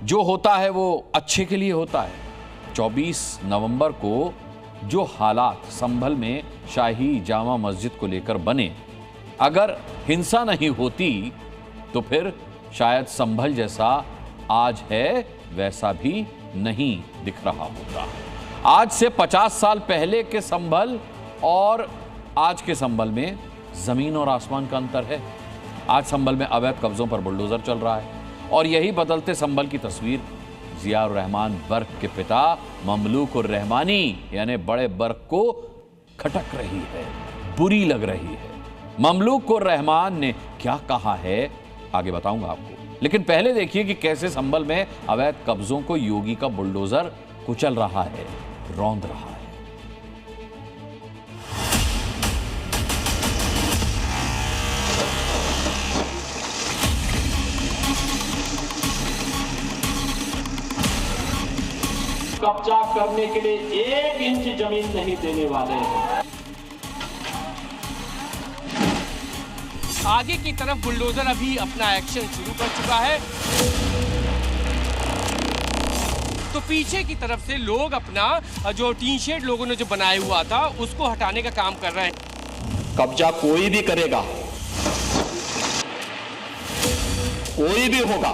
जो होता है वो अच्छे के लिए होता है। 24 नवंबर को जो हालात संभल में शाही जामा मस्जिद को लेकर बने, अगर हिंसा नहीं होती तो फिर शायद संभल जैसा आज है वैसा भी नहीं दिख रहा होता। आज से 50 साल पहले के संभल और आज के संभल में जमीन और आसमान का अंतर है। आज संभल में अवैध कब्जों पर बुलडोजर चल रहा है और यही बदलते संभल की तस्वीर जियाउर रहमान बर्क के पिता ममलूकुर रहमानी यानी बड़े बर्क को खटक रही है, बुरी लग रही है। ममलूकुर रहमान ने क्या कहा है आगे बताऊंगा आपको, लेकिन पहले देखिए कि कैसे संभल में अवैध कब्जों को योगी का बुलडोजर कुचल रहा है, रौंद रहा है। कब्जा करने के लिए 1 इंच जमीन नहीं देने वाले हैं। आगे की तरफ बुलडोजर अभी अपना एक्शन शुरू कर चुका है, तो पीछे की तरफ से लोग अपना जो टीन शेड लोगों ने जो बनाया हुआ था उसको हटाने का काम कर रहे हैं। कब्जा कोई भी करेगा, कोई भी होगा,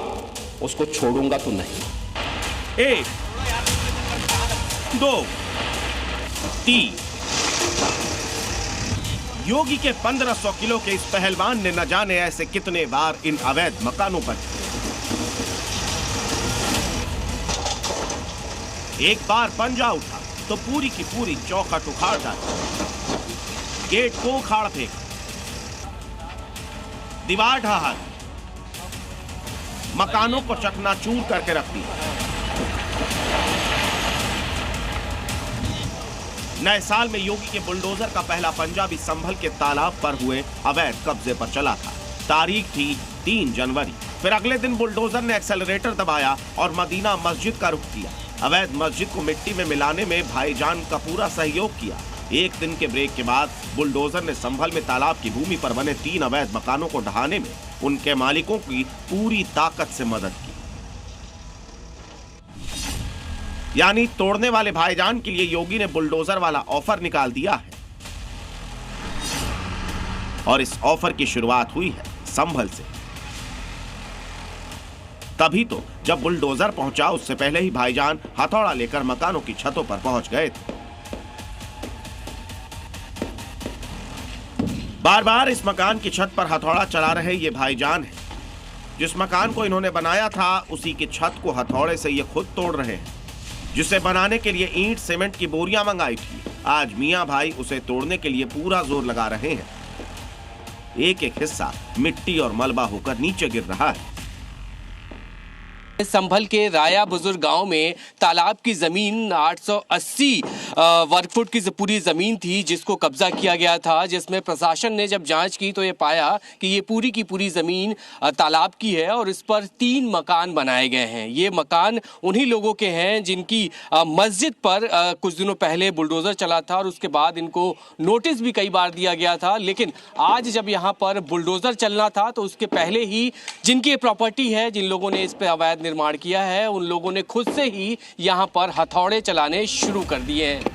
उसको छोड़ूंगा तो नहीं। 1 2 3 योगी के 1500 किलो के इस पहलवान ने न जाने ऐसे कितने बार इन अवैध मकानों पर एक बार पंजा उठा तो पूरी की पूरी चौखट उखाड़ डाली, गेट को उखाड़ फेंका, दीवार ढहा, मकानों को चकनाचूर करके रख दिया। नए साल में योगी के बुलडोजर का पहला पंजा भी संभल के तालाब पर हुए अवैध कब्जे पर चला था। तारीख थी 3 जनवरी। फिर अगले दिन बुलडोजर ने एक्सेलरेटर दबाया और मदीना मस्जिद का रुख किया। अवैध मस्जिद को मिट्टी में मिलाने में भाईजान का पूरा सहयोग किया। एक दिन के ब्रेक के बाद बुलडोजर ने संभल में तालाब की भूमि पर बने 3 अवैध मकानों को ढहाने में उनके मालिकों की पूरी ताकत से मदद की। यानी तोड़ने वाले भाईजान के लिए योगी ने बुलडोजर वाला ऑफर निकाल दिया है और इस ऑफर की शुरुआत हुई है संभल से। तभी तो जब बुलडोजर पहुंचा उससे पहले ही भाईजान हथौड़ा लेकर मकानों की छतों पर पहुंच गए थे। बार बार इस मकान की छत पर हथौड़ा चला रहे ये भाईजान हैं। जिस मकान को इन्होंने बनाया था उसी की छत को हथौड़े से ये खुद तोड़ रहे हैं, जिसे बनाने के लिए ईंट सीमेंट की बोरियां मंगाई थी। आज मियां भाई उसे तोड़ने के लिए पूरा जोर लगा रहे हैं। एक एक हिस्सा मिट्टी और मलबा होकर नीचे गिर रहा है। संभल के राया बुजुर्ग गांव में तालाब की जमीन 880 वर्ग फुट की पूरी जमीन थी जिसको कब्जा किया गया था, जिसमें प्रशासन ने जब जांच की तो ये पाया कि ये पूरी की पूरी जमीन तालाब की है और इस पर 3 मकान बनाए गए हैं। ये मकान उन्हीं लोगों के हैं जिनकी मस्जिद पर कुछ दिनों पहले बुलडोजर चला था और उसके बाद इनको नोटिस भी कई बार दिया गया था। लेकिन आज जब यहाँ पर बुलडोजर चलना था तो उसके पहले ही जिनकी प्रॉपर्टी है, जिन लोगों ने इस पर अवैध निर्माण किया है, उन लोगों ने खुद से ही यहाँ पर हथौड़े चलाने शुरू कर दिए हैं।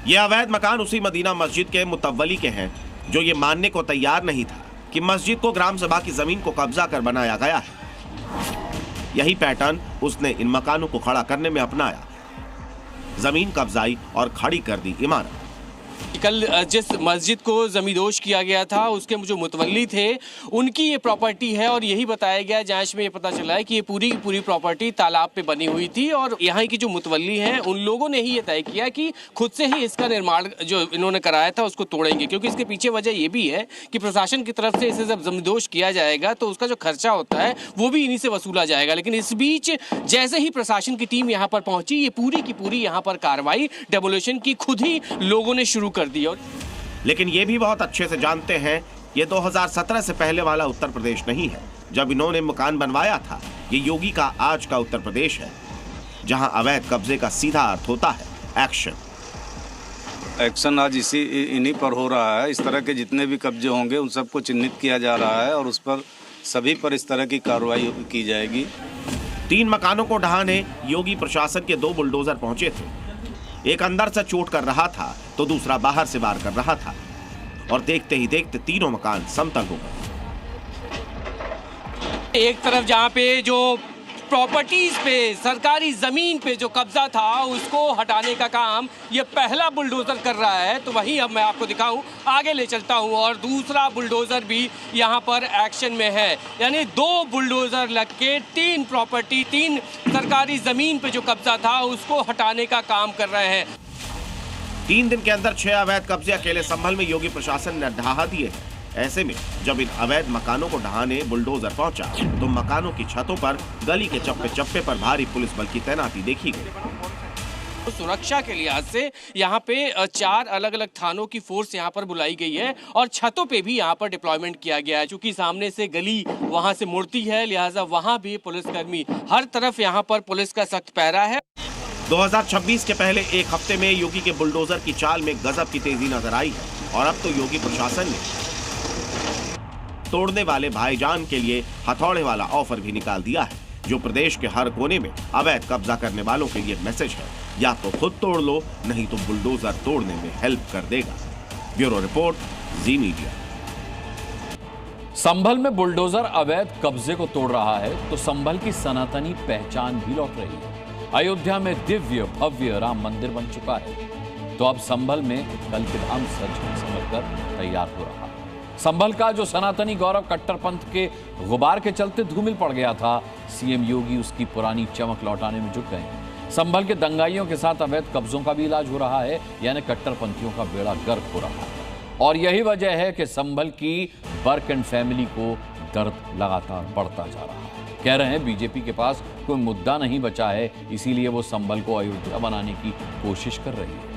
ये अवैध मकान उसी मदीना मस्जिद के मुतव्वली के हैं जो ये मानने को तैयार नहीं था कि मस्जिद को ग्राम सभा की जमीन को कब्जा कर बनाया गया है। यही पैटर्न उसने इन मकानों को खड़ा करने में अपनाया। जमीन कब्जाई और खड़ी कर दी इमारत। कल जिस मस्जिद को जमींदोज किया गया था उसके जो मुतवल्ली थे उनकी ये प्रॉपर्टी है और यही बताया गया, जांच में ये पता चला है कि ये पूरी की पूरी प्रॉपर्टी तालाब पे बनी हुई थी और यहाँ की जो मुतवल्ली हैं उन लोगों ने ही ये तय किया कि खुद से ही इसका निर्माण जो इन्होंने कराया था उसको तोड़ेंगे, क्योंकि इसके पीछे वजह ये भी है कि प्रशासन की तरफ से इसे जब जमींदोज किया जाएगा तो उसका जो खर्चा होता है वो भी इन्हीं से वसूला जाएगा। लेकिन इस बीच जैसे ही प्रशासन की टीम यहाँ पर पहुंची, ये पूरी की पूरी यहाँ पर कार्रवाई डेमोलिशन की खुद ही लोगों ने शुरू कर दी। लेकिन ये भी बहुत अच्छे से जानते हैं ये 2017 से पहले वाला उत्तर प्रदेश नहीं है जब इन्होंने मकान बनवाया था। ये योगी का आज का उत्तर प्रदेश है जहां अवैध कब्जे का सीधा अर्थ होता है एक्शन। आज इन्हीं पर हो रहा है। इस तरह के जितने भी कब्जे होंगे उन सबको चिन्हित किया जा रहा है और उस पर सभी पर इस तरह की कार्रवाई की जाएगी। 3 मकानों को ढहाने योगी प्रशासन के 2 बुलडोजर पहुंचे थे। एक अंदर से चोट कर रहा था तो दूसरा बाहर से वार कर रहा था और देखते ही देखते तीनों मकान समतल हो गए। एक तरफ जहां पे जो प्रॉपर्टीज पे, सरकारी जमीन पे जो कब्जा था उसको हटाने का काम ये पहला बुलडोजर कर रहा है, तो वहीं अब मैं आपको दिखाऊं, आगे ले चलता हूं और दूसरा बुलडोजर भी यहां पर एक्शन में है। यानी 2 बुलडोजर लग के 3 सरकारी जमीन पे जो कब्जा था उसको हटाने का काम कर रहे हैं। 3 दिन के अंदर 6 अवैध कब्जे अकेले संभल में योगी प्रशासन ने ढहा दिए हैं। ऐसे में जब इन अवैध मकानों को ढहाने बुलडोजर पहुंचा तो मकानों की छतों पर गली के चप्पे चप्पे पर भारी पुलिस बल की तैनाती देखी गई। सुरक्षा के लिहाज से यहाँ पे 4 अलग अलग थानों की फोर्स यहाँ पर बुलाई गई है और छतों पे भी यहाँ पर डिप्लॉयमेंट किया गया है। चूंकि सामने से गली वहाँ से मुड़ती है, लिहाजा वहाँ भी पुलिसकर्मी, हर तरफ यहाँ पर पुलिस का सख्त पहरा है। 2026 के पहले एक हफ्ते में योगी के बुलडोजर की चाल में गजब की तेजी नजर आई है और अब तो योगी प्रशासन ने तोड़ने वाले भाईजान के लिए हथौड़े वाला ऑफर भी निकाल दिया है, जो प्रदेश के हर कोने में अवैध कब्जा करने वालों के लिए मैसेज है, या तो खुद तोड़ लो नहीं तो बुलडोजर तोड़ने में हेल्प कर देगा। ब्यूरो रिपोर्ट, जी मीडिया। संभल में बुलडोजर अवैध कब्जे को तोड़ रहा है तो संभल की सनातनी पहचान भी लौट रही है। अयोध्या में दिव्य भव्य राम मंदिर बन चुका है तो अब संभल में कल की धाम सच समझकर तैयार हो रहा है। संभल का जो सनातनी गौरव कट्टरपंथ के गुबार के चलते धूमिल पड़ गया था, सीएम योगी उसकी पुरानी चमक लौटाने में जुट गए हैं। संभल के दंगाइयों के साथ अवैध कब्जों का भी इलाज हो रहा है, यानी कट्टरपंथियों का बेड़ा गर्क हो रहा है। और यही वजह है कि संभल की बर्क एंड फैमिली को दर्द लगातार बढ़ता जा रहा है। कह रहे हैं बीजेपी के पास कोई मुद्दा नहीं बचा है, इसीलिए वो संभल को अयोध्या बनाने की कोशिश कर रही है।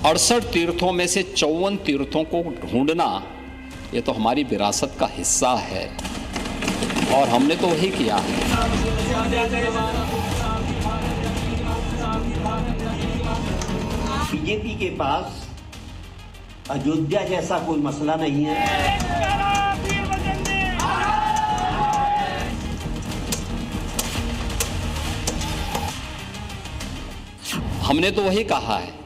68 तीर्थों में से 54 तीर्थों को ढूंढना ये तो हमारी विरासत का हिस्सा है और हमने तो वही किया है। बीजेपी के पास अयोध्या जैसा कोई मसला नहीं है। हमने तो वही कहा है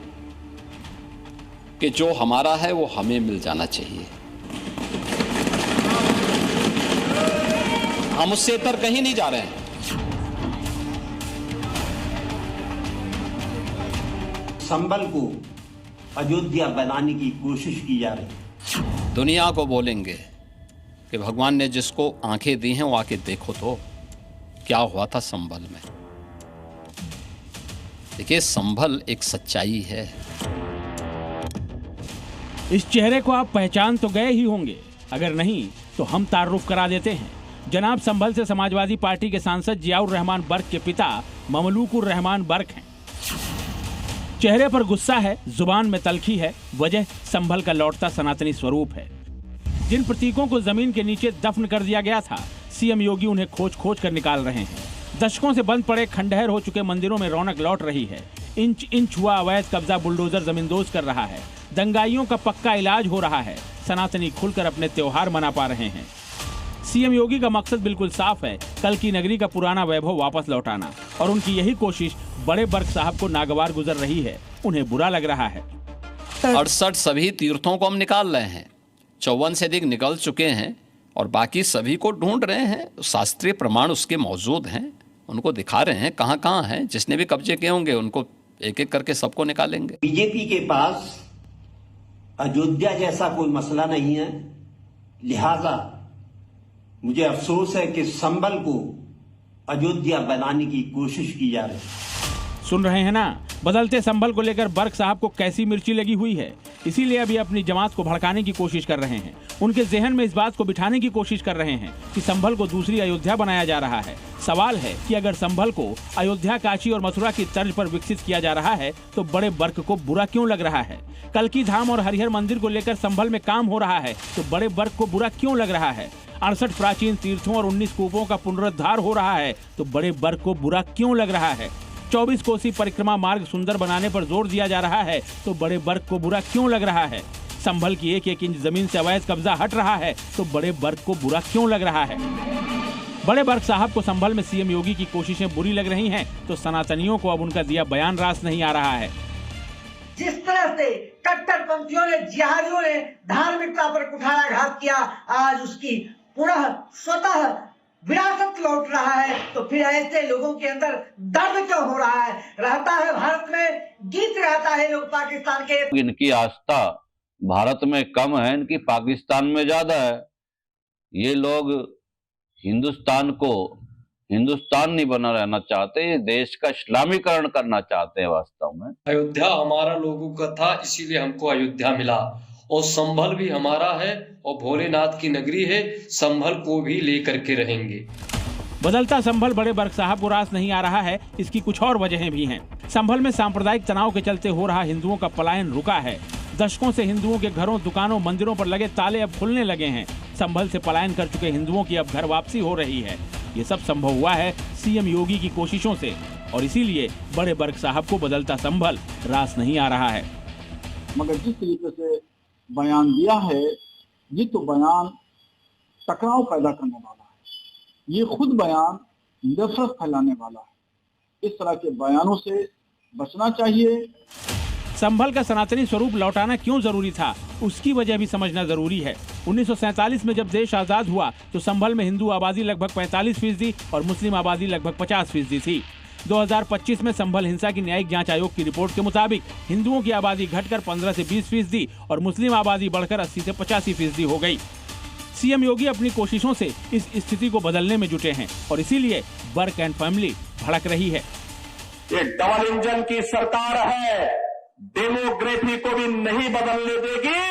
कि जो हमारा है वो हमें मिल जाना चाहिए। हम उससे इतर कहीं नहीं जा रहे हैं। संभल को अयोध्या बनाने की कोशिश की जा रही है। दुनिया को बोलेंगे कि भगवान ने जिसको आंखें दी हैं वो आके देखो तो क्या हुआ था संभल में। देखिए, संभल एक सच्चाई है। इस चेहरे को आप पहचान तो गए ही होंगे, अगर नहीं तो हम तारुफ करा देते हैं। जनाब संभल से समाजवादी पार्टी के सांसद जियाउर रहमान बर्क के पिता ममलूकुर रहमान बर्क हैं। चेहरे पर गुस्सा है, जुबान में तलखी है, वजह संभल का लौटता सनातनी स्वरूप है। जिन प्रतीकों को जमीन के नीचे दफन कर दिया गया था, सीएम योगी उन्हें खोज खोज कर निकाल रहे हैं। दशकों से बंद पड़े खंडहर हो चुके मंदिरों में रौनक लौट रही है। इंच इंच हुआ अवैध कब्जा बुलडोजर जमींदोज कर रहा है। दंगाइयों का पक्का इलाज हो रहा है। सनातनी खुलकर अपने त्योहार मना पा रहे हैं। सीएम योगी का मकसद बिल्कुल साफ है, कल की नगरी का पुराना वैभव वापस लौटाना। और उनकी यही कोशिश बड़े बर्क साहब को नागवार गुजर रही है। उन्हें बुरा लग रहा है। 68 सभी तीर्थों को हम निकाल रहे हैं। 54 से अधिक निकल चुके हैं और बाकी सभी को ढूंढ रहे हैं। शास्त्रीय प्रमाण उसके मौजूद हैं, उनको दिखा रहे हैं कहाँ कहाँ हैं। जिसने भी कब्जे किए होंगे उनको एक एक करके सबको निकालेंगे। बीजेपी के पास अयोध्या जैसा कोई मसला नहीं है, लिहाजा मुझे अफसोस है कि संभल को अयोध्या बनाने की कोशिश की जा रही है। सुन रहे हैं ना, बदलते संभल को लेकर बर्क साहब को कैसी मिर्ची लगी हुई है। इसीलिए अभी अपनी जमात को भड़काने की कोशिश कर रहे हैं। उनके जहन में इस बात को बिठाने की कोशिश कर रहे हैं कि संभल को दूसरी अयोध्या बनाया जा रहा है। सवाल है कि अगर संभल को अयोध्या, काशी और मथुरा की तर्ज पर विकसित किया जा रहा है तो बड़े बर्क को बुरा क्यों लग रहा है? कल की धाम और हरिहर मंदिर को लेकर संभल में काम हो रहा है तो बड़े बर्क को बुरा क्यों लग रहा है? 68 प्राचीन तीर्थों और 19 कूपों का पुनरुद्धार हो रहा है तो बड़े बर्क को बुरा क्यों लग रहा है? 24 कोसी परिक्रमा मार्ग सुंदर बनाने पर जोर दिया जा रहा है तो बड़े बर्क को बुरा क्यों लग रहा है? संभल की एक इंच जमीन से अवैध कब्जा हट रहा है तो बड़े बर्क को बुरा क्यों लग रहा है? बड़े बर्क साहब को संभल में सीएम योगी की कोशिशें बुरी लग रही हैं तो सनातनियों को अब उनका दिया बयान रास नहीं आ रहा है। जिस तरह से कट्टरपंथियों ने, जिहादियों ने धार्मिकता पर कुठाराघात किया, आज उसकी पुनः स्वतः विरासत लौट रहा है तो फिर ऐसे लोगों के अंदर दर्द क्यों हो रहा है? रहता है भारत में, गीत रहता है लोग पाकिस्तान के। इनकी आस्था भारत में कम है, इनकी पाकिस्तान में ज्यादा है। ये लोग हिंदुस्तान को हिंदुस्तान नहीं बना रहना चाहते, ये देश का इस्लामीकरण करना चाहते हैं वास्तव में। अयोध्या हमारा लोगों का था, इसीलिए हमको अयोध्या मिला, और संभल भी हमारा है और भोलेनाथ की नगरी है, संभल को भी लेकर के रहेंगे। बदलता संभल बड़े बर्क साहब को रास नहीं आ रहा है। इसकी कुछ और वजहें भी हैं। संभल में सांप्रदायिक तनाव के चलते हो रहा हिंदुओं का पलायन रुका है। दशकों से हिंदुओं के घरों, दुकानों, मंदिरों पर लगे ताले अब खुलने लगे हैं। संभल से पलायन कर चुके हिंदुओं की अब घर वापसी हो रही है। ये सब संभव हुआ है सीएम योगी की कोशिशों से और इसीलिए बड़े बर्क साहब को बदलता संभल रास नहीं आ रहा है। मगर जिस तरीके से बयान दिया है, ये तो बयान टकराव पैदा करने वाला है। ये खुद बयान नफरत फैलाने वाला है। इस तरह के बयानों से बचना चाहिए। संभल का सनातनी स्वरूप लौटाना क्यों जरूरी था, उसकी वजह भी समझना जरूरी है। 1947 में जब देश आजाद हुआ तो संभल में हिंदू आबादी लगभग 45% और मुस्लिम आबादी लगभग 50% थी। 2025 में संभल हिंसा की न्यायिक जांच आयोग की रिपोर्ट के मुताबिक हिंदुओं की आबादी घटकर 15 से 20% और मुस्लिम आबादी बढ़कर 80 से 85% हो गई। सीएम योगी अपनी कोशिशों से इस स्थिति को बदलने में जुटे हैं और इसीलिए बर्क एंड फैमिली भड़क रही है। ये डबल इंजन की सरकार है, डेमोग्राफी को भी नहीं बदलने देगी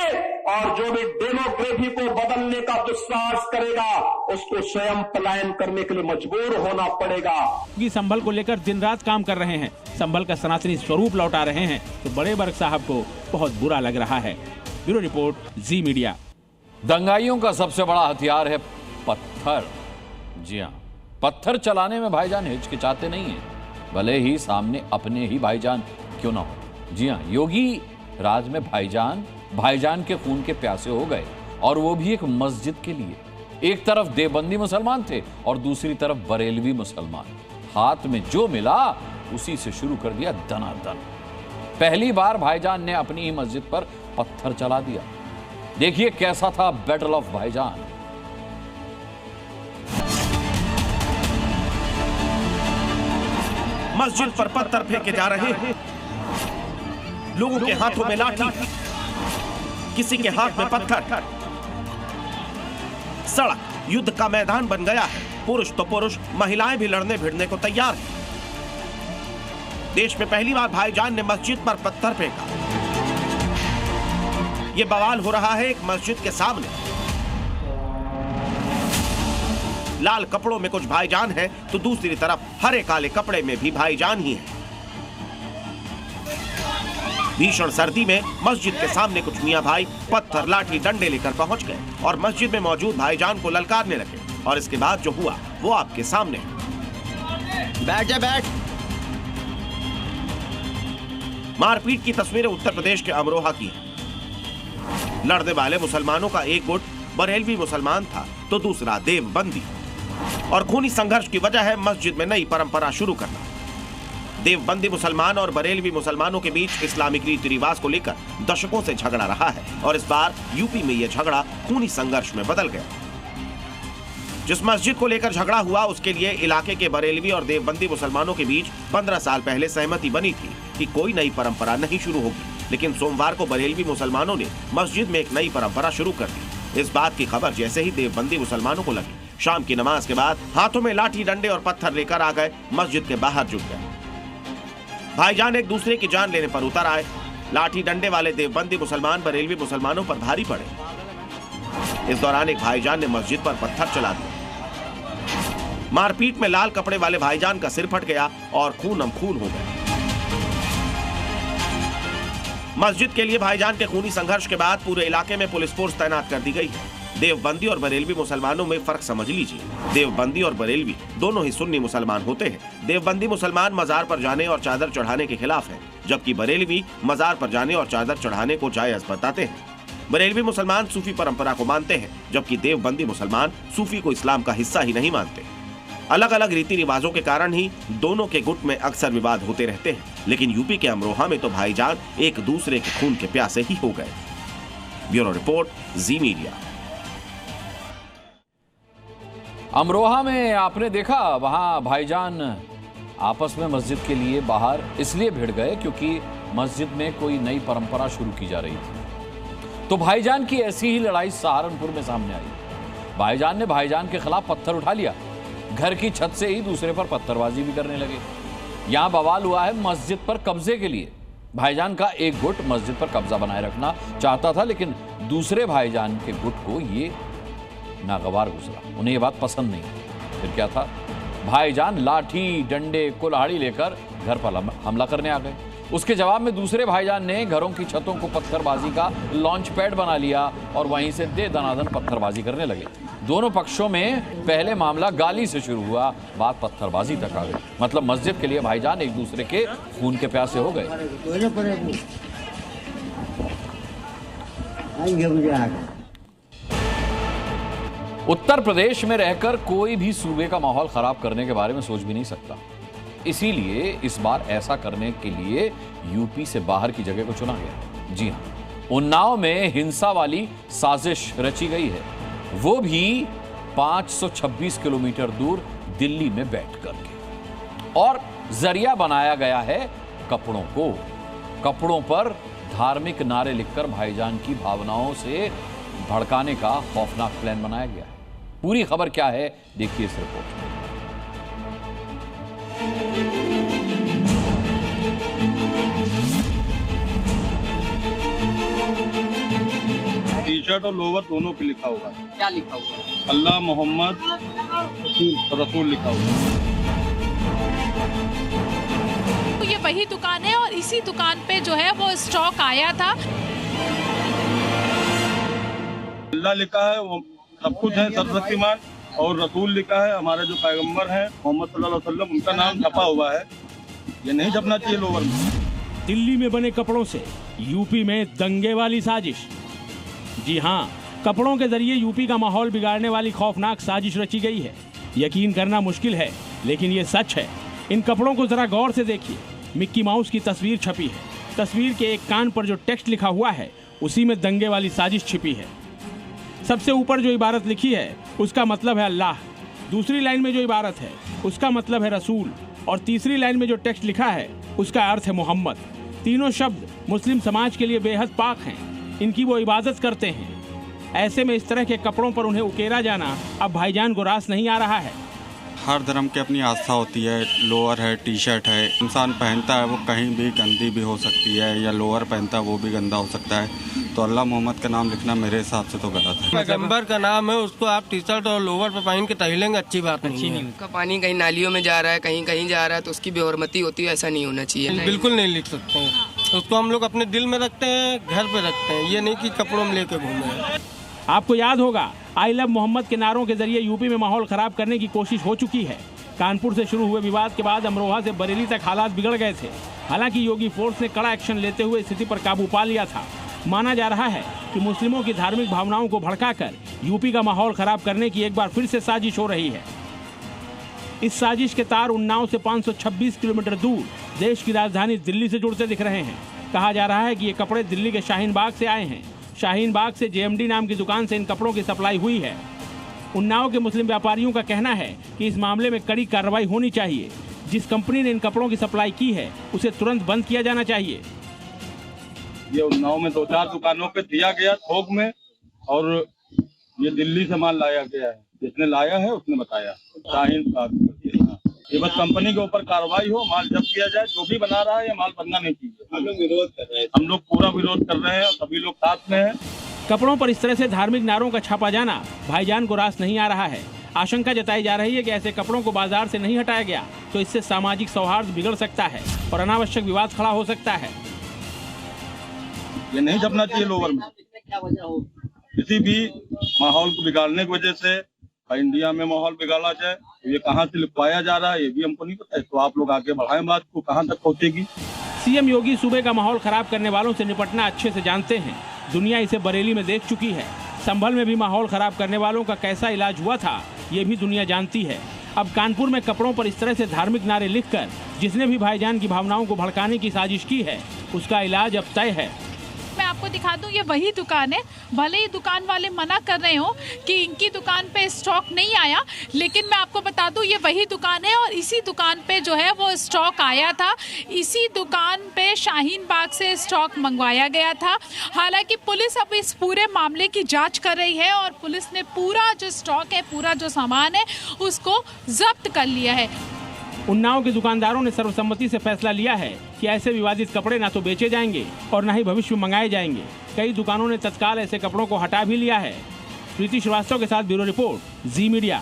और जो भी डेमोग्राफी को बदलने का दुस्साहस करेगा उसको स्वयं पलायन करने के लिए मजबूर होना पड़ेगा। कि संभल को लेकर दिन रात काम कर रहे हैं, संभल का सनातनी स्वरूप लौटा रहे हैं तो बड़े बर्क साहब को बहुत बुरा लग रहा है। ब्यूरो रिपोर्ट, जी मीडिया। दंगाइयों का सबसे बड़ा हथियार है पत्थर। जी हाँ, पत्थर चलाने में भाईजान हिचकिचाते नहीं है, भले ही सामने अपने ही भाईजान क्यों ना हो। जी हाँ, योगी राज में भाईजान के खून के प्यासे हो गए और वो भी एक मस्जिद के लिए। एक तरफ देवबंदी मुसलमान थे और दूसरी तरफ बरेलवी मुसलमान। हाथ में जो मिला उसी से शुरू कर दिया दनादन। पहली बार भाईजान ने अपनी ही मस्जिद पर पत्थर चला दिया। देखिए कैसा था बैटल ऑफ भाईजान। मस्जिद पर पत्थर फेंके जा रहे हैं, लोगों के हाथों में लाठी, किसी के हाथ में पत्थर। सड़क युद्ध का मैदान बन गया है। पुरुष तो पुरुष, महिलाएं भी लड़ने भिड़ने को तैयार हैं। देश में पहली बार भाईजान ने मस्जिद पर पत्थर फेंका। यह बवाल हो रहा है एक मस्जिद के सामने। लाल कपड़ों में कुछ भाईजान हैं तो दूसरी तरफ हरे काले कपड़े में भी भाईजान ही हैं। भीषण सर्दी में मस्जिद के सामने कुछ मियां भाई पत्थर, लाठी, डंडे लेकर पहुंच गए और मस्जिद में मौजूद भाईजान को ललकारने लगे। और इसके बाद जो हुआ वो आपके सामने। बैठ जा, बैठ। मारपीट की तस्वीरें उत्तर प्रदेश के अमरोहा की हैं। लड़ने वाले मुसलमानों का एक गुट बरेलवी मुसलमान था तो दूसरा देवबंदी। और खूनी संघर्ष की वजह है मस्जिद में नई परंपरा शुरू करना। देवबंदी मुसलमान और बरेलवी मुसलमानों के बीच इस्लामिक रीति रिवाज को लेकर दशकों से झगड़ा रहा है और इस बार यूपी में यह झगड़ा खूनी संघर्ष में बदल गया। जिस मस्जिद को लेकर झगड़ा हुआ उसके लिए इलाके के बरेलवी और देवबंदी मुसलमानों के बीच 15 साल पहले सहमति बनी थी कि कोई नई परंपरा नहीं शुरू होगी। लेकिन सोमवार को बरेलवी मुसलमानों ने मस्जिद में एक नई परंपरा शुरू कर दी। इस बात की खबर जैसे ही देवबंदी मुसलमानों को लगी, शाम की नमाज के बाद हाथों में लाठी, डंडे और पत्थर लेकर आ गए, मस्जिद के बाहर जुट गए। भाईजान एक दूसरे की जान लेने पर उतर आए। लाठी डंडे वाले देवबंदी मुसलमान बरेलवी मुसलमानों पर भारी पड़े। इस दौरान एक भाईजान ने मस्जिद पर पत्थर चला दिया। मारपीट में लाल कपड़े वाले भाईजान का सिर फट गया और खून खून हो गया। मस्जिद के लिए भाईजान के खूनी संघर्ष के बाद पूरे इलाके में पुलिस फोर्स तैनात कर दी गई है। देवबंदी और बरेलवी मुसलमानों में फर्क समझ लीजिए। देवबंदी और बरेलवी दोनों ही सुन्नी मुसलमान होते हैं। देवबंदी मुसलमान मजार पर जाने और चादर चढ़ाने के खिलाफ है, जबकि बरेलवी मजार पर जाने और चादर चढ़ाने को जायज बताते हैं। बरेलवी मुसलमान सूफी परंपरा को मानते हैं, जबकि देवबंदी मुसलमान सूफी को इस्लाम का हिस्सा ही नहीं मानते। अलग अलग रीति रिवाजों के कारण ही दोनों के गुट में अक्सर विवाद होते रहते हैं, लेकिन यूपी के अमरोहा में तो भाईजान एक दूसरे के खून के प्यासे ही हो गए। ब्यूरो रिपोर्ट, जी मीडिया। अमरोहा में आपने देखा, वहां भाईजान आपस में मस्जिद के लिए बाहर इसलिए भिड़ गए क्योंकि मस्जिद में कोई नई परंपरा शुरू की जा रही थी। तो भाईजान की ऐसी ही लड़ाई सहारनपुर में सामने आई। भाईजान ने भाईजान के खिलाफ पत्थर उठा लिया, घर की छत से ही दूसरे पर पत्थरबाजी भी करने लगे। यहां बवाल हुआ है मस्जिद पर कब्जे के लिए। भाईजान का एक गुट मस्जिद पर कब्जा बनाए रखना चाहता था, लेकिन दूसरे भाईजान के गुट को ये नागवार गुजरा, उन्हें ये बात पसंद नहीं। फिर क्या था, भाईजान लाठी डंडे कुल्हाड़ी लेकर घर पर हमला करने आ गए। उसके जवाब में दूसरे भाईजान ने घरों की छतों को पत्थरबाजी का लॉन्च पैड बना लिया और वहीं से दे दनादन पत्थरबाजी करने लगे। दोनों पक्षों में पहले मामला गाली से शुरू हुआ, बात पत्थरबाजी तक आ गई। मतलब मस्जिद के लिए भाईजान एक दूसरे के खून के प्यासे हो गए। उत्तर प्रदेश में रहकर कोई भी सूबे का माहौल खराब करने के बारे में सोच भी नहीं सकता। इसीलिए इस बार ऐसा करने के लिए यूपी से बाहर की जगह को चुना गया। जी हां, उन्नाव में हिंसा वाली साजिश रची गई है, वो भी 526 किलोमीटर दूर दिल्ली में बैठ करके। और जरिया बनाया गया है कपड़ों को। कपड़ों पर धार्मिक नारे लिखकर भाईजान की भावनाओं से भड़काने का खौफनाक प्लान बनाया गया है। पूरी खबर क्या है, देखिए इस रिपोर्ट में। टी शर्ट और लोवर दोनों पे लिखा हुआ है। क्या लिखा हुआ है? अल्लाह मोहम्मद रसूल लिखा हुआ है। ये वही दुकान है और इसी दुकान पे जो है वो स्टॉक आया था। अल्लाह लिखा है, वो सब कुछ है, सर्वशक्तिमान, और रसूल लिखा है, हमारे जो पैगंबर हैं मोहम्मद सल्लल्लाहु अलैहि वसल्लम, उनका नाम छपा हुआ है। ये नहीं छपना चाहिए लोवर में। दिल्ली में बने कपड़ों से यूपी में दंगे वाली साजिश। जी हां, कपड़ों के जरिए यूपी का माहौल बिगाड़ने वाली खौफनाक साजिश रची गई है। यकीन करना मुश्किल है, लेकिन ये सच है। इन कपड़ों को जरा गौर से देखिए। मिक्की माउस की तस्वीर छपी है। तस्वीर के एक कान पर जो टेक्स्ट लिखा हुआ है, उसी में दंगे वाली साजिश छिपी है। सबसे ऊपर जो इबारत लिखी है, उसका मतलब है अल्लाह। दूसरी लाइन में जो इबारत है, उसका मतलब है रसूल। और तीसरी लाइन में जो टेक्स्ट लिखा है, उसका अर्थ है मोहम्मद। तीनों शब्द मुस्लिम समाज के लिए बेहद पाक हैं। इनकी वो इबादत करते हैं। ऐसे में इस तरह के कपड़ों पर उन्हें उकेरा जाना अब भाईजान को रास नहीं आ रहा है। हर धर्म की अपनी आस्था होती है। लोअर है, टी शर्ट है, इंसान पहनता है, वो कहीं भी गंदी भी हो सकती है, या लोअर पहनता है वो भी गंदा हो सकता है। तो अल्लाह मोहम्मद का नाम लिखना मेरे हिसाब से तो गलत है। पैगंबर का नाम है, उसको आप टी शर्ट और लोअर पे पहन के टहलेंगे, अच्छी बात नहीं है। का पानी कहीं नालियों में जा रहा है, कहीं कहीं जा रहा है, तो उसकी बेहरमती होती है, ऐसा नहीं होना चाहिए। बिल्कुल नहीं लिख सकते हैं। उसको हम लोग अपने दिल में रखते हैं, घर पे रखते हैं, ये नहीं कि कपड़ों में लेके घूमे। आपको याद होगा, आई लव मोहम्मद के नारों के जरिए यूपी में माहौल खराब करने की कोशिश हो चुकी है। कानपुर से शुरू हुए विवाद के बाद अमरोहा से बरेली तक हालात बिगड़ गए थे। हालांकि योगी फोर्स ने कड़ा एक्शन लेते हुए स्थिति पर काबू पा लिया था। माना जा रहा है कि मुस्लिमों की धार्मिक भावनाओं को भड़काकर यूपी का माहौल खराब करने की एक बार फिर से साजिश हो रही है। इस साजिश के तार उन्नाव से 526 किलोमीटर दूर देश की राजधानी दिल्ली से जुड़ते दिख रहे हैं। कहा जा रहा है कि ये कपड़े दिल्ली के शाहीन बाग से आए हैं। शाहीन बाग से जेएमडी नाम की दुकान से इन कपड़ों की सप्लाई हुई है। उन्नाव के मुस्लिम व्यापारियों का कहना है कि इस मामले में कड़ी कार्रवाई होनी चाहिए। जिस कंपनी ने इन कपड़ों की सप्लाई की है, उसे तुरंत बंद किया जाना चाहिए। ये उन्नाव में 2-4 दुकानों पे दिया गया थोक में, और ये दिल्ली से माल लाया गया है। जिसने लाया है उसने बताया शाहीन बाग। ये बस कंपनी के ऊपर कार्रवाई हो, माल जब्त किया जाए। जो भी बना रहा है ये माल बनना नहीं चाहिए। हम लोग विरोध कर रहे हैं, हम लोग पूरा विरोध कर रहे हैं, और सभी लोग साथ में हैं। कपड़ों पर इस तरह से धार्मिक नारों का छापा जाना भाईजान को रास नहीं आ रहा है। आशंका जताई जा रही है कि ऐसे कपड़ों को बाजार से नहीं हटाया गया तो इससे सामाजिक सौहार्द बिगड़ सकता है और अनावश्यक विवाद खड़ा हो सकता है। ये नहीं छपना चाहिए लोअर में। किसी भी माहौल को बिगाड़ने की वजह से इंडिया में माहौल बिगाड़ा जाए, ये कहाँ से लिखवाया जा रहा है ये भी हमको नहीं पता है। तो आप लोग आगे बढ़ाएं बात को, कहाँ तक पहुँचेगी। सीएम योगी सूबे का माहौल खराब करने वालों से निपटना अच्छे से जानते हैं। दुनिया इसे बरेली में देख चुकी है। संभल में भी माहौल खराब करने वालों का कैसा इलाज हुआ था ये भी दुनिया जानती है। अब कानपुर में कपड़ों पर इस तरह से धार्मिक नारे लिखकर जिसने भी भाईजान की भावनाओं को भड़काने की साजिश की है उसका इलाज अब तय है। मैं आपको दिखा दूं, ये वही दुकान है। भले ही दुकान वाले मना कर रहे हो कि इनकी दुकान पे स्टॉक नहीं आया, लेकिन मैं आपको बता दूं ये वही दुकान है और इसी दुकान पे जो है वो स्टॉक आया था। इसी दुकान पे शाहीन बाग से स्टॉक मंगवाया गया था। हालांकि पुलिस अब इस पूरे मामले की जांच कर रही है और पुलिस ने पूरा जो स्टॉक है, पूरा जो सामान है उसको जब्त कर लिया है। उन्नाव के दुकानदारों ने सर्वसम्मति से फैसला लिया है कि ऐसे विवादित कपड़े ना तो बेचे जाएंगे और न ही भविष्य में मंगाए जाएंगे। कई दुकानों ने तत्काल ऐसे कपड़ों को हटा भी लिया है। प्रीति श्रीवास्तव के साथ ब्यूरो रिपोर्ट, जी मीडिया।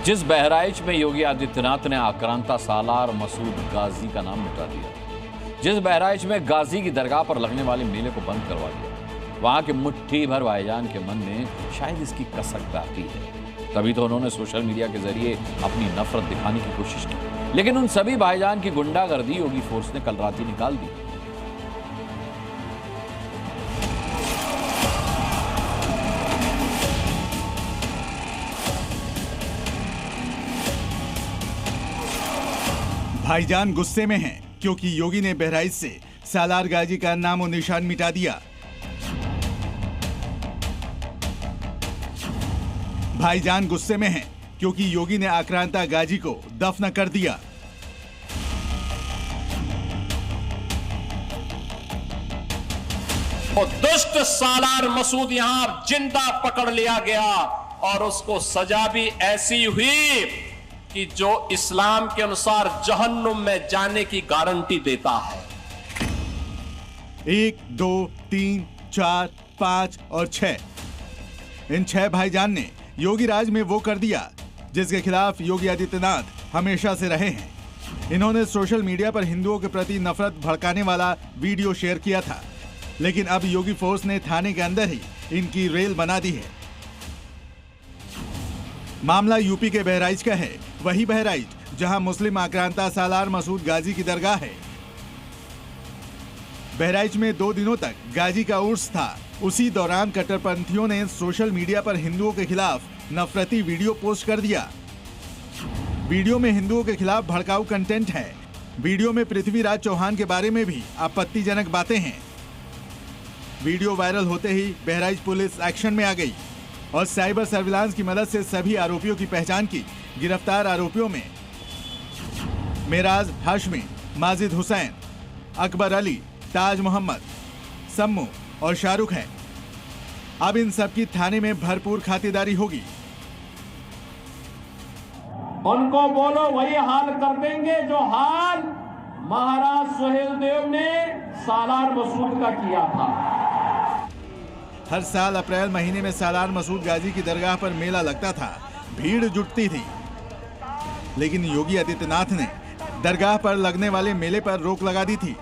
जिस बहराइच में योगी आदित्यनाथ ने आक्रांता सालार मसूद गाजी का नाम मिटा दिया, जिस बहराइच में गाजी की दरगाह पर लगने वाले मेले को बंद करवा दिया, वहां के मुट्ठी भर भाईजान के मन में शायद इसकी कसक बैठी है। तभी तो उन्होंने सोशल मीडिया के जरिए अपनी नफरत दिखाने की कोशिश की। लेकिन उन सभी भाईजान की गुंडागर्दी योगी फोर्स ने कल रात ही निकाल दी। भाईजान गुस्से में हैं क्योंकि योगी ने बहराइच से सालार गाजी का नामो निशान मिटा दिया। भाईजान गुस्से में हैं क्योंकि योगी ने आक्रांता गाजी को दफन कर दिया। वो दुष्ट सालार मसूद यहां जिंदा पकड़ लिया गया और उसको सजा भी ऐसी हुई कि जो इस्लाम के अनुसार जहन्नुम में जाने की गारंटी देता है। 1, 2, 3, 4, 5 और 6 इन 6 भाईजान ने योगी राज में वो कर दिया जिसके खिलाफ योगी आदित्यनाथ हमेशा से रहे हैं। इन्होंने सोशल मीडिया पर हिंदुओं के प्रति नफरत भड़काने वाला वीडियो शेयर किया था, लेकिन अब योगी फोर्स ने थाने के अंदर ही इनकी रेल बना दी है। मामला यूपी के बहराइच का है, वही बहराइच जहां मुस्लिम आक्रांता सालार मसूद गाजी की दरगाह है। बहराइच में 2 दिनों तक गाजी का उर्स था। उसी दौरान कट्टरपंथियों ने सोशल मीडिया पर हिंदुओं के खिलाफ नफरती वीडियो पोस्ट कर दिया। वीडियो में हिंदुओं के खिलाफ भड़काऊ कंटेंट है। वीडियो में पृथ्वीराज चौहान के बारे में भी आपत्तिजनक बातें हैं। वीडियो वायरल होते ही बहराइच पुलिस एक्शन में आ गई और साइबर सर्विलांस की मदद से सभी आरोपियों की पहचान की। गिरफ्तार आरोपियों में मेराज हाशमी, माजिद हुसैन, अकबर अली, ताज मोहम्मद, सम्मू और शाहरुख है। अब इन सब की थाने में भरपूर खातिरदारी होगी। उनको बोलो वही हाल कर देंगे जो हाल महाराज सुहेलदेव ने सालार मसूद का किया था। हर साल अप्रैल महीने में सालार मसूद गाजी की दरगाह पर मेला लगता था, भीड़ जुटती थी। लेकिन योगी आदित्यनाथ ने दरगाह पर लगने वाले मेले पर रोक लगा दी थी।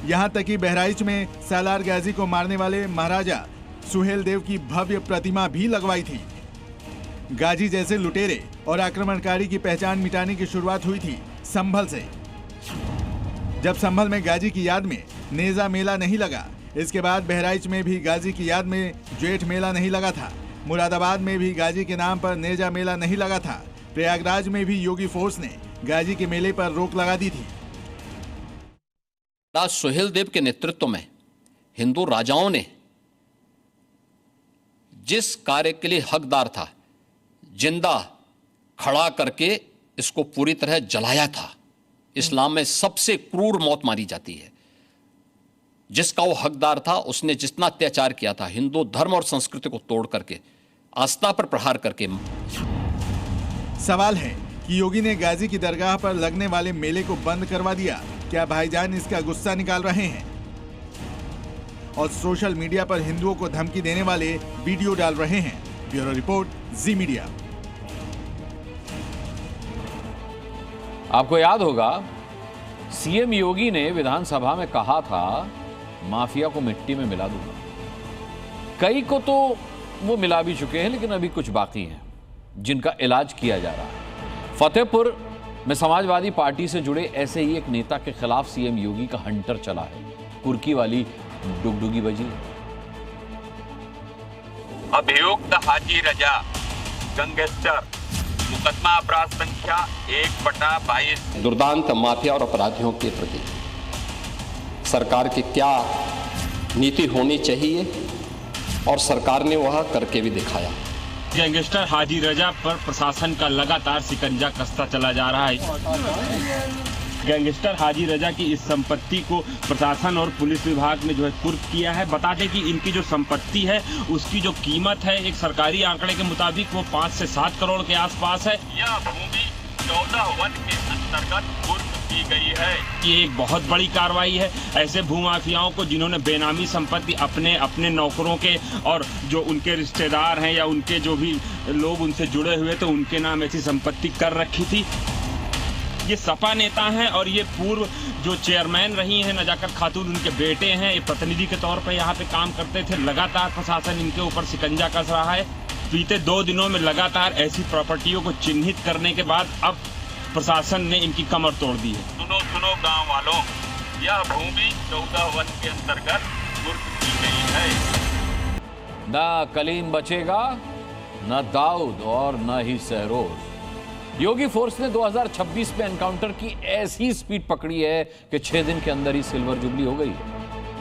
यहां तक कि बहराइच में सालार गाजी को मारने वाले महाराजा सुहेलदेव की भव्य प्रतिमा भी लगवाई थी। गाजी जैसे लुटेरे और आक्रमणकारी की पहचान मिटाने की शुरुआत हुई थी संभल से। जब संभल में गाजी की याद में नेजा मेला नहीं लगा, इसके बाद बहराइच में भी गाजी की याद में जेठ मेला नहीं लगा था। मुरादाबाद में भी गाजी के नाम पर नेजा मेला नहीं लगा था। प्रयागराज में भी योगी फोर्स ने गाजी के मेले पर रोक लगा दी थी। राज सुहेलदेव के नेतृत्व में हिंदू राजाओं ने जिस कार्य के लिए हकदार था, जिंदा खड़ा करके इसको पूरी तरह जलाया था। इस्लाम में सबसे क्रूर मौत मारी जाती है। जिसका वो हकदार था उसने जितना अत्याचार किया था, हिंदू धर्म और संस्कृति को तोड़ करके, आस्था पर प्रहार करके। सवाल है कि योगी ने गाजी की दरगाह पर लगने वाले मेले को बंद करवा दिया। क्या भाईजान इसका गुस्सा निकाल रहे हैं और सोशल मीडिया पर हिंदुओं को धमकी देने वाले वीडियो डाल रहे हैं? ब्यूरो रिपोर्ट, जी मीडिया। आपको याद होगा सीएम योगी ने विधानसभा में कहा था माफिया को मिट्टी में मिला दूंगा। कई को तो वो मिला भी चुके हैं, लेकिन अभी कुछ बाकी हैं जिनका इलाज किया जा रहा है। फतेहपुर में समाजवादी पार्टी से जुड़े ऐसे ही एक नेता के खिलाफ सीएम योगी का हंटर चला है। कुर्की वाली डुगडुगी बजी। अभियुक्त हाजी रजा गैंगस्टर, मुकदमा अपराध संख्या 1/22। दुर्दांत माफिया और अपराधियों के प्रति सरकार की क्या नीति होनी चाहिए और सरकार ने वह करके भी दिखाया। गैंगस्टर हाजी रजा पर प्रशासन का लगातार शिकंजा कसता चला जा रहा है। गैंगस्टर हाजी रजा की इस संपत्ति को प्रशासन और पुलिस विभाग ने जो है कुर्क किया है। बता दें कि इनकी जो संपत्ति है उसकी जो कीमत है एक सरकारी आंकड़े के मुताबिक वो 5 से 7 करोड़ के आसपास है। यह भूमि 14 वन के अंतर्गत कुर्क की गई है। ये एक बहुत बड़ी कार्रवाई है। ऐसे भूमाफियाओं को जिन्होंने बेनामी संपत्ति अपने नौकरों के और जो उनके रिश्तेदार हैं या उनके जो भी लोग उनसे जुड़े हुए थे उनके नाम ऐसी संपत्ति कर रखी थी। ये सपा नेता हैं और ये पूर्व जो चेयरमैन रही हैं नजाकत खातून, उनके बेटे हैं। ये प्रतिनिधि के तौर पर यहाँ पे काम करते थे। लगातार प्रशासन इनके ऊपर शिकंजा कस रहा है। बीते 2 दिनों में लगातार ऐसी प्रॉपर्टियों को चिन्हित करने के बाद अब प्रशासन ने इनकी कमर तोड़ दी है। सुनो गाँव वालों, यह भूमि 14 वन के अंतर्गत कुर्क की गई है। न कलीम बचेगा, न दाऊद और न ही सहरोज। योगी फोर्स ने 2026 में एनकाउंटर की ऐसी स्पीड पकड़ी है कि 6 दिन के अंदर ही सिल्वर जुबली हो गई।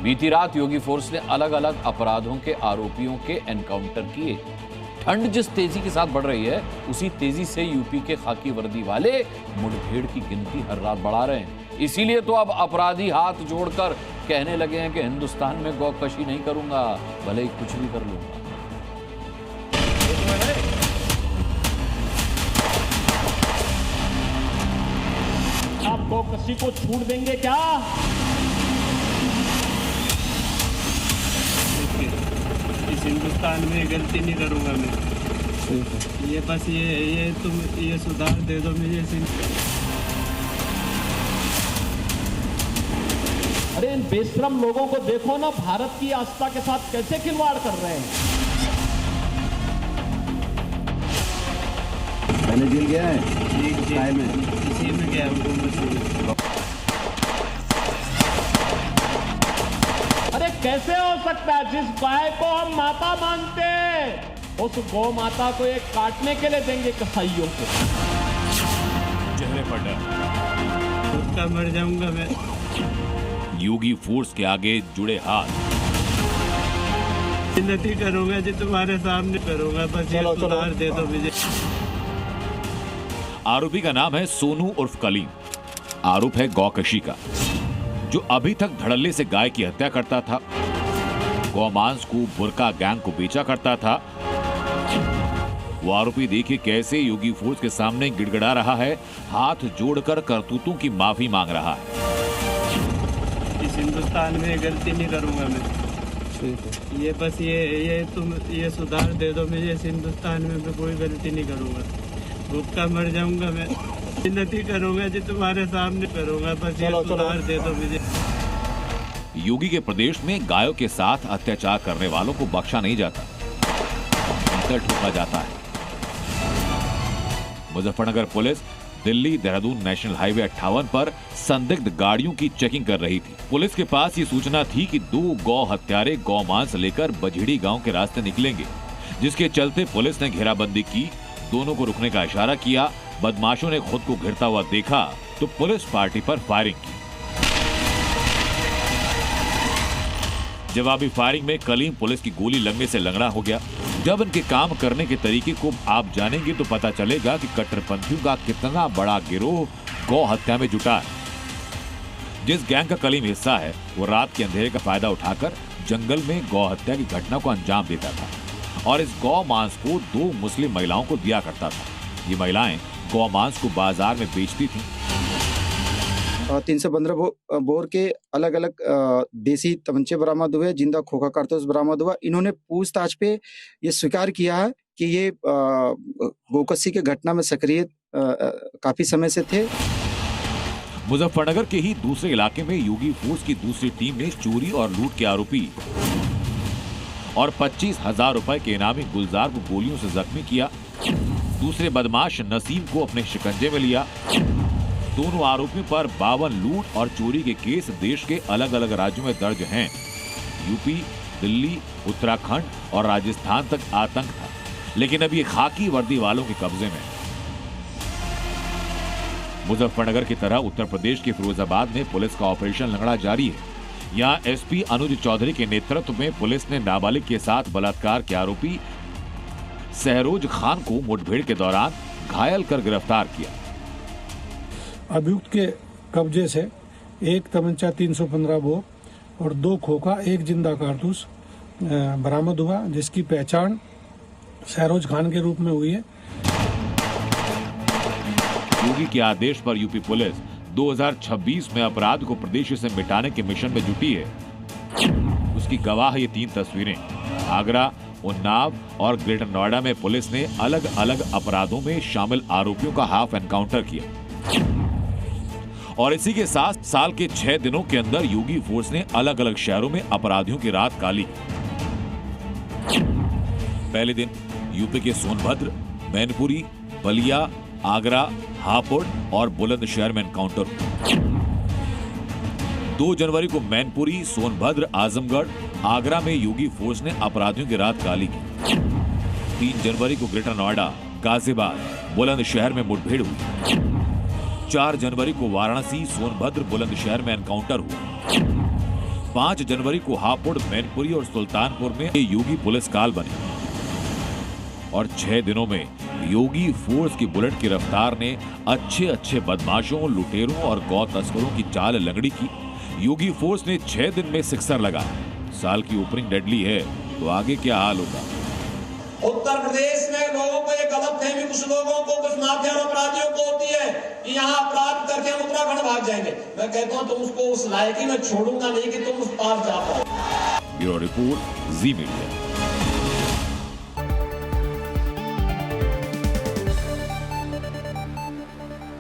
बीती रात योगी फोर्स ने अलग अलग अपराधों के आरोपियों के एनकाउंटर किए। ठंड जिस तेजी के साथ बढ़ रही है उसी तेजी से यूपी के खाकी वर्दी वाले मुठभेड़ की गिनती हर रात बढ़ा रहे हैं। इसीलिए तो अब अपराधी हाथ जोड़कर कहने लगे हैं कि हिंदुस्तान में गौकशी नहीं करूंगा, भले ही कुछ भी कर लूंगा। आप गौकशी को छूट देंगे क्या? इस हिंदुस्तान में गलती नहीं करूंगा मैं। ये बस तुम ये सुधार दे दो मुझे। अरे इन बेशरम लोगों को देखो ना, भारत की आस्था के साथ कैसे खिलवाड़ कर रहे हैं। पहले जेल गया है इसी में गया अरे कैसे हो सकता है, जिस गाय को हम माता मानते हैं उस गौ माता को एक काटने के लिए देंगे कसाईयों को। चेहरे पर डर, उसका मर जाऊंगा मैं। योगी फोर्स के आगे जुड़े हाथ। विनती करूंगा जी, तुम्हारे सामने करूंगा, बस ये सुधार दे दो मुझे। आरोपी का नाम है सोनू उर्फ कलीम। आरोप है गौकशी का, जो अभी तक धड़ल्ले से गाय की हत्या करता था, गौमांस को बुरका गैंग को बेचा करता था। वो आरोपी देखिए कैसे योगी फोर्स के सामने गिड़गिड़ा रहा है, हाथ जोड़कर करतूतों की माफी मांग रहा है। इस हिंदुस्तान में गलती नहीं करूंगा मैं। ये बस तुम ये सुधार दे दो मुझे। इस हिंदुस्तान में मैं कोई गलती नहीं करूंगा, भूखा मर जाऊंगा मैं। विनती करूंगा जी, तुम्हारे सामने करूंगा, बस ये सुधार दे दो मुझे। योगी के प्रदेश में गायों के साथ अत्याचार करने वालों को बख्शा नहीं जाता, ठोका जाता है। Muzaffarnagar police Delhi Dehradun national highway 58 पर संदिग्ध गाड़ियों की चेकिंग कर रही थी। पुलिस के पास ये सूचना थी कि 2 गौ हत्यारे गौमांस लेकर बझड़ी गांव के रास्ते निकलेंगे, जिसके चलते पुलिस ने घेराबंदी की, दोनों को रुकने का इशारा किया। बदमाशों ने खुद को घिरता हुआ देखा तो पुलिस पार्टी पर फायरिंग की। जवाबी फायरिंग में कलीम पुलिस की गोली लगने से लंगड़ा हो गया। जब इनके काम करने के तरीके को आप जानेंगे तो पता चलेगा कि कट्टरपंथियों का कितना बड़ा गिरोह गौ हत्या में जुटा है। जिस गैंग का कलीम हिस्सा है वो रात के अंधेरे का फायदा उठाकर जंगल में गौ हत्या की घटना को अंजाम देता था और इस गौ मांस को 2 मुस्लिम महिलाओं को दिया करता था। ये महिलाएं गौ मांस को बाजार में बेचती थी। 315 बोर के अलग अलग देसी तमंचे बरामद हुए, जिंदा खोखा कारतूस बरामद हुआ। इन्होंने पूछताछ पे ये स्वीकार किया है कि ये गोकशी के घटना में सक्रिय काफी समय से थे। मुजफ्फरनगर के ही दूसरे इलाके में योगी फोर्स की दूसरी टीम ने चोरी और लूट के आरोपी और 25,000 रुपए के इनामी गुलजार को गोलियों से जख्मी किया। दूसरे बदमाश नसीम को अपने शिकंजे में लिया। दोनों आरोपियों पर 52 लूट और चोरी के केस देश के अलग अलग राज्यों में दर्ज हैं। यूपी, दिल्ली, उत्तराखंड और राजस्थान तक आतंक था, लेकिन अब ये खाकी वर्दी वालों के कब्जे में। मुजफ्फरनगर की तरह उत्तर प्रदेश के फिरोजाबाद में पुलिस का ऑपरेशन लंगड़ा जारी है। यहाँ एसपी अनुज चौधरी के नेतृत्व में पुलिस ने नाबालिग के साथ बलात्कार के आरोपी सहरोज खान को मुठभेड़ के दौरान घायल कर गिरफ्तार किया। अभियुक्त के कब्जे से एक तमंचा 315 बोर और 2 खोखा, 1 जिंदा कारतूस बरामद हुआ, जिसकी पहचान सहरोज खान के रूप में हुई है। योगी के आदेश पर यूपी पुलिस 2026 में अपराध को प्रदेश से मिटाने के मिशन में जुटी है। उसकी गवाह ये 3 तस्वीरें। आगरा, उन्नाव और ग्रेटर नोएडा में पुलिस ने अलग अलग अपराधों में शामिल आरोपियों का हाफ एनकाउंटर किया और इसी के साथ साल के 6 दिनों के अंदर योगी फोर्स ने अलग अलग शहरों में अपराधियों की रात काली। पहले दिन यूपी के सोनभद्र, मैनपुरी, बलिया, आगरा, हापुड़ और बुलंदशहर में एनकाउंटर हुआ। 2 जनवरी को मैनपुरी, सोनभद्र, आजमगढ़, आगरा में योगी फोर्स ने अपराधियों की रात काली की। 3 जनवरी को ग्रेटर नोएडा, गाजियाबाद, बुलंदशहर में मुठभेड़ हुई। 4 जनवरी को वाराणसी, सोनभद्र, बुलंदशहर में एनकाउंटर हुआ। 5 जनवरी को हापुड़, मैनपुरी और सुल्तानपुर में योगी पुलिस काल बनी और 6 दिनों में योगी फोर्स की बुलेट की रफ्तार ने अच्छे बदमाशों, लुटेरों और गौ तस्करों की चाल लंगड़ी की। योगी फोर्स ने 6 दिन में सिक्सर लगाया। साल की ओपनिंग डेडली है, तो आगे क्या हाल होगा? उत्तर प्रदेश में लोगों को ये गलतफहमी, कुछ लोगों को, कुछ माफिया अपराधियों को होती है कि यहाँ अपराध करके हम उत्तराखंड भाग जाएंगे। मैं कहता हूँ तुम उसको उस लायकी में छोड़ूंगा नहीं कि तुम उस पार जा पाओ। ब्यूरो रिपोर्ट, जी मीडिया।